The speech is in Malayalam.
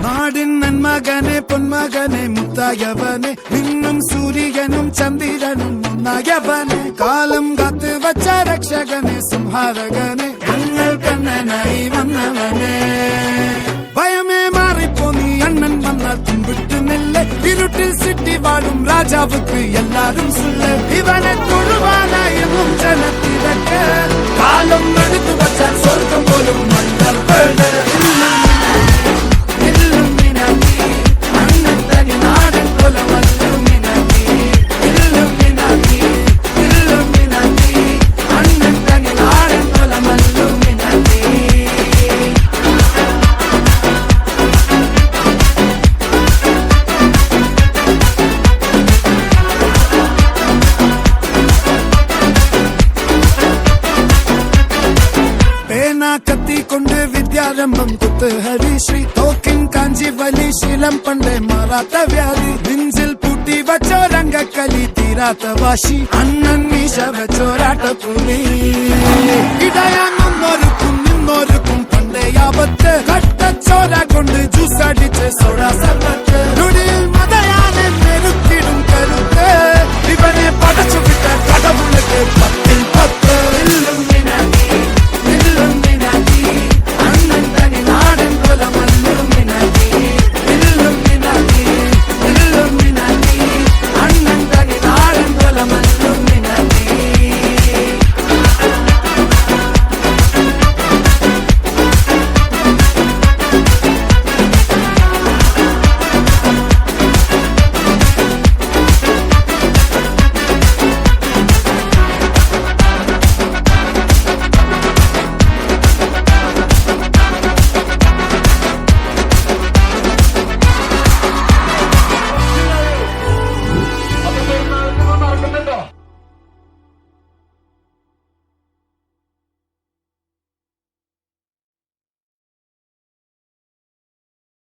നാടിൻ നന്മകനെ പൊന്മകനെ മുത്തായവനെ നിന്നും സൂര്യനും ചന്ദ്രനും ഒന്നായവനെ കാലം കാത്ത് വച്ച രക്ഷകനെ സംഹാരകനെ ഞങ്ങൾ കണ്ണനായി വന്നവനെ ഭയമേ മാറിപ്പോ നീ അണ്ണൻ വന്നാൽ തുമ്പിട്ടുന്നില്ല ഇരുട്ടിൽ സിറ്റി വാഴും രാജാവുക്ക് എല്ലാരും സുല്ല ഇവനെ തൊഴുവാനായും ജനത്തിരക്ക് കാലം എടുത്തു വച്ചാൽ സ്വർഗം പോലും മണ്ണൽ കത്തിക്കൊണ്ട് വിദ്യാരംഭം കുത്ത് ഹരിശ്രീ തോക്കിൻ കാഞ്ചി വലി ശീലം പണ്ടേ മാറാത്ത വ്യാധി നെഞ്ചിൽ പൂട്ടി വച്ചോരംഗക്കലി തീരാത്ത വാശി അണ്ണൻ മീശ വെച്ചോരാട്ടപ്പുലി ഇടയാങ്ങൊന്നൊരുക്കും നിന്നൊരുക്കും പണ്ടേ ആപത്ത് കട്ടച്ചോര കൊണ്ട് ജ്യൂസ് അടിച്ച് സോഡ സർവത്ത്